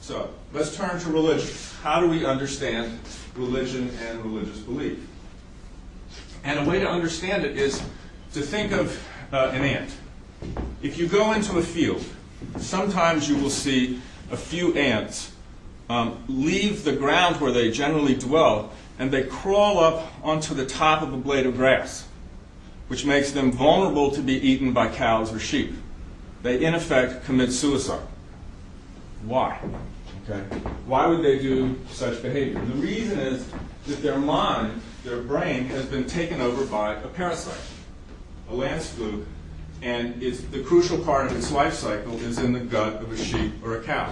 So let's turn to religion. How do we understand religion and religious belief? And a way to understand it is to think of an ant. If you go into a field, sometimes you will see a few ants leave the ground where they generally dwell, and they crawl up onto the top of a blade of grass, which makes them vulnerable to be eaten by cows or sheep. They, in effect, commit suicide. Why? Okay. Why would they do such behavior? The reason is that their mind, their brain, has been taken over by a parasite, a lance fluke, and the crucial part of its life cycle is in the gut of a sheep or a cow.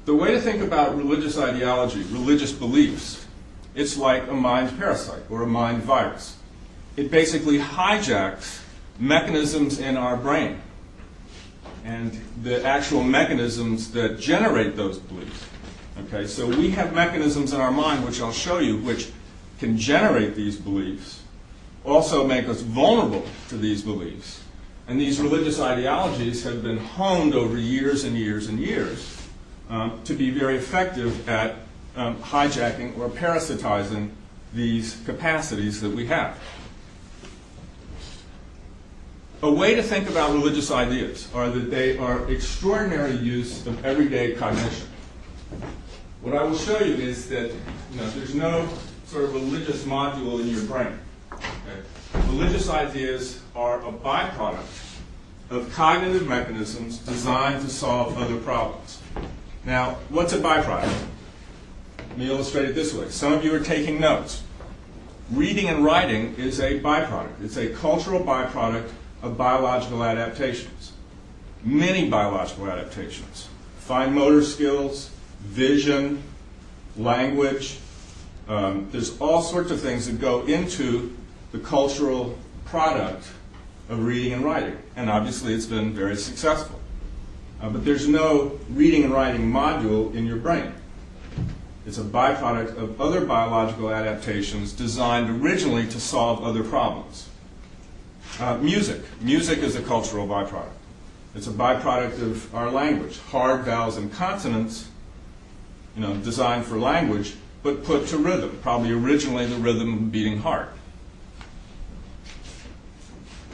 The way to think about religious ideology, religious beliefs, it's like a mind parasite or a mind virus. It basically hijacks mechanisms in our brain and the actual mechanisms that generate those beliefs. Okay, so we have mechanisms in our mind, which I'll show you, which can generate these beliefs, also make us vulnerable to these beliefs. And these religious ideologies have been honed over years and years and years to be very effective at hijacking or parasitizing these capacities that we have. A way to think about religious ideas are that they are extraordinary use of everyday cognition. What I will show you is that there's no sort of religious module in your brain. Okay? Religious ideas are a byproduct of cognitive mechanisms designed to solve other problems. Now, what's a byproduct? Let me illustrate it this way. Some of you are taking notes. Reading and writing is a byproduct. It's a cultural byproduct of biological adaptations. Many biological adaptations. Fine motor skills, vision, language. There's all sorts of things that go into the cultural product of reading and writing. And obviously it's been very successful. But there's no reading and writing module in your brain. It's a byproduct of other biological adaptations designed originally to solve other problems. Music. Music is a cultural byproduct. It's a byproduct of our language. Hard vowels and consonants, designed for language, but put to rhythm. Probably originally the rhythm of a beating heart.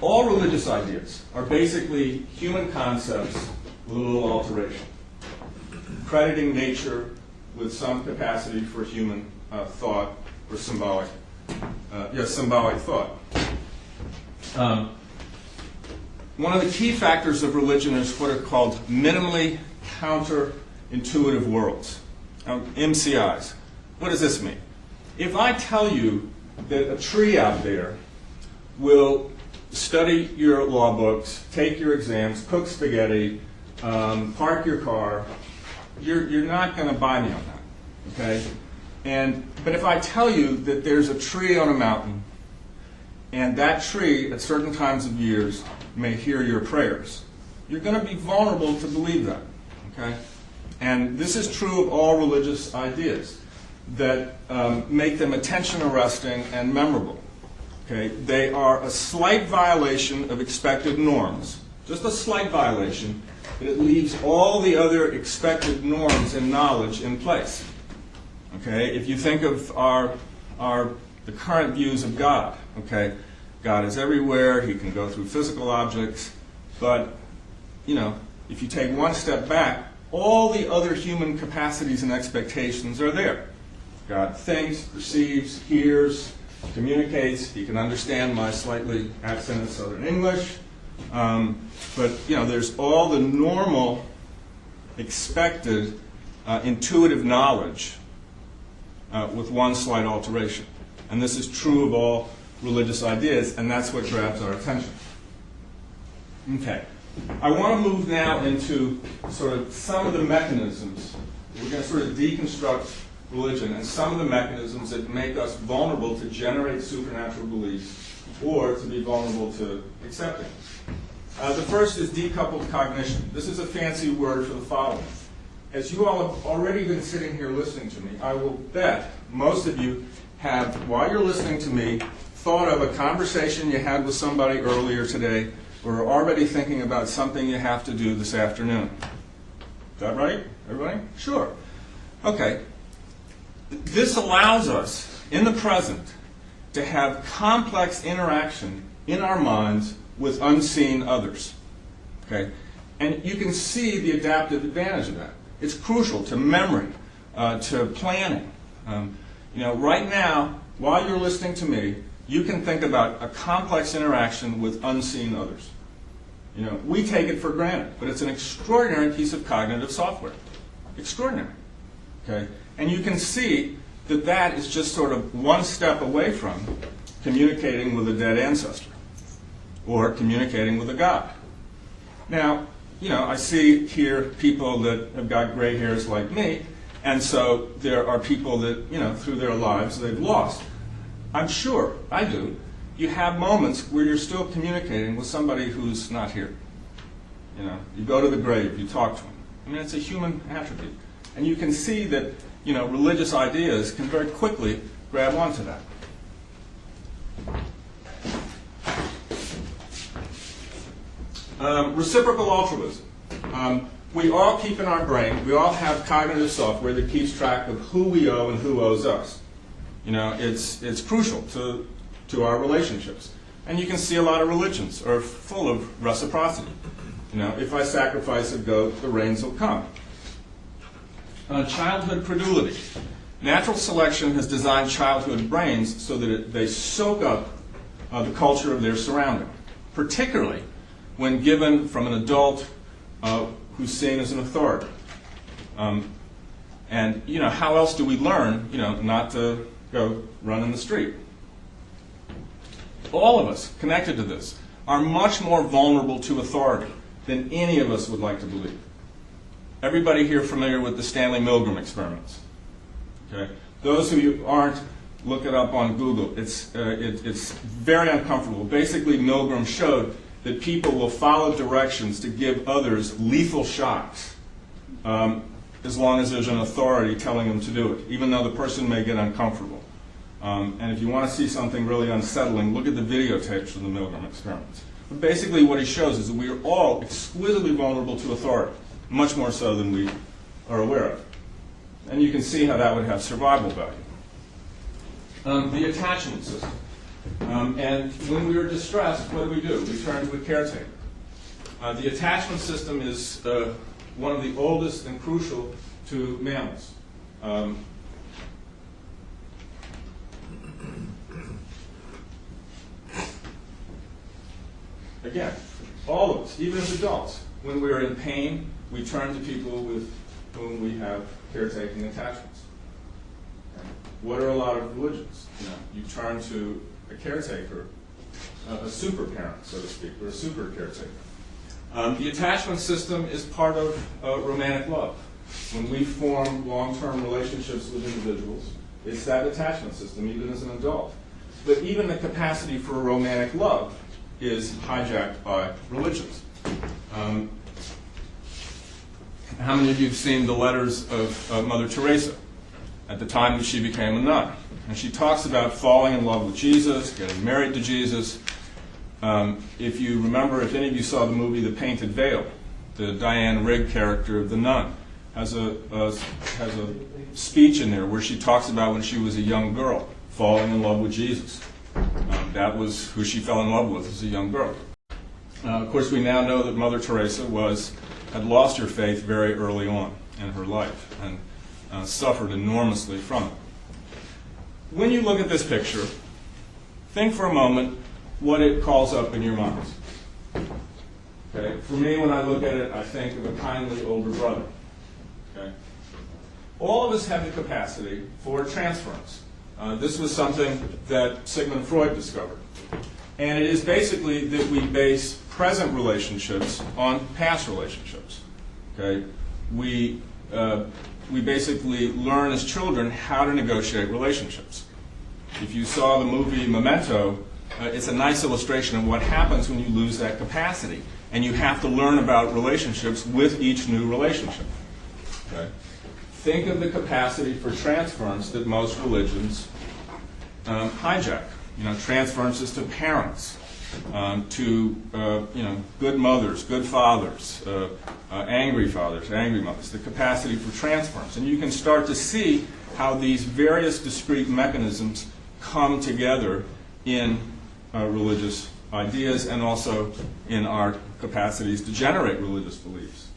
All religious ideas are basically human concepts with a little alteration, crediting nature with some capacity for human thought or symbolic thought. One of the key factors of religion is what are called minimally counterintuitive worlds, MCIs. What does this mean? If I tell you that a tree out there will study your law books, take your exams, cook spaghetti, park your car, you're not going to buy me on that, okay? But if I tell you that there's a tree on a mountain, and that tree, at certain times of years, may hear your prayers, you're going to be vulnerable to believe that, okay? And this is true of all religious ideas that make them attention-arresting and memorable, okay? They are a slight violation of expected norms, just a slight violation, but it leaves all the other expected norms and knowledge in place, okay? If you think of the current views of God, okay? God is everywhere, he can go through physical objects, but, if you take one step back, all the other human capacities and expectations are there. God thinks, perceives, hears, communicates, he can understand my slightly accented Southern English, but, there's all the normal, expected, intuitive knowledge with one slight alteration. And this is true of all religious ideas, and that's what grabs our attention. Okay. I want to move now into sort of some of the mechanisms. We're going to sort of deconstruct religion and some of the mechanisms that make us vulnerable to generate supernatural beliefs or to be vulnerable to accepting. The first is decoupled cognition. This is a fancy word for the following. As you all have already been sitting here listening to me, I will bet most of you have, while you're listening to me, thought of a conversation you had with somebody earlier today, or are already thinking about something you have to do this afternoon. that right, everybody? Sure. Okay. This allows us, in the present, to have complex interaction in our minds with unseen others. Okay? And you can see the adaptive advantage of that. It's crucial to memory, to planning. Right now, while you're listening to me, you can think about a complex interaction with unseen others. We take it for granted, but it's an extraordinary piece of cognitive software. Extraordinary. Okay? And you can see that that is just sort of one step away from communicating with a dead ancestor or communicating with a god. Now, I see here people that have got gray hairs like me, and so there are people that, through their lives they've lost. I'm sure, I do. You have moments where you're still communicating with somebody who's not here. You go to the grave, you talk to them. It's a human attribute. And you can see that, religious ideas can very quickly grab onto that. Reciprocal altruism. We all keep in our brain, we all have cognitive software that keeps track of who we owe and who owes us. It's crucial to our relationships. And you can see a lot of religions are full of reciprocity. If I sacrifice a goat, the rains will come. Childhood credulity. Natural selection has designed childhood brains so that they soak up the culture of their surrounding, particularly when given from an adult who's seen as an authority. And how else do we learn, not to go run in the street? All of us connected to this are much more vulnerable to authority than any of us would like to believe. Everybody here familiar with the Stanley Milgram experiments? Okay. Those of you who aren't, look it up on Google. It's very uncomfortable. Basically, Milgram showed that people will follow directions to give others lethal shocks as long as there's an authority telling them to do it, even though the person may get uncomfortable. And if you want to see something really unsettling, look at the videotapes from the Milgram experiments. But basically what he shows is that we are all exquisitely vulnerable to authority, much more so than we are aware of. And you can see how that would have survival value. The attachment system. And when we are distressed, what do? We turn to a caretaker. The attachment system is one of the oldest and crucial to mammals. Again, all of us, even as adults, when we are in pain, we turn to people with whom we have caretaking attachments. Okay. What are a lot of religions? You turn to a caretaker, a super parent, so to speak, or a super caretaker. The attachment system is part of romantic love. When we form long-term relationships with individuals, it's that attachment system, even as an adult. But even the capacity for romantic love is hijacked by religions. How many of you have seen the letters of Mother Teresa at the time that she became a nun? And she talks about falling in love with Jesus, getting married to Jesus. If you remember, if any of you saw the movie The Painted Veil, the Diane Rigg character of the nun has a speech in there where she talks about when she was a young girl falling in love with Jesus. That was who she fell in love with as a young girl. Of course, we now know that Mother Teresa had lost her faith very early on in her life and suffered enormously from it. When you look at this picture, think for a moment what it calls up in your minds. Okay? For me, when I look at it, I think of a kindly older brother. Okay? All of us have the capacity for transference. This was something that Sigmund Freud discovered. And it is basically that we base present relationships on past relationships. Okay? We basically learn as children how to negotiate relationships. If you saw the movie Memento, it's a nice illustration of what happens when you lose that capacity. And you have to learn about relationships with each new relationship. Okay? Think of the capacity for transference that most religions hijack. Transferences to parents, to good mothers, good fathers, angry fathers, angry mothers, the capacity for transference. And you can start to see how these various discrete mechanisms come together in religious ideas and also in our capacities to generate religious beliefs.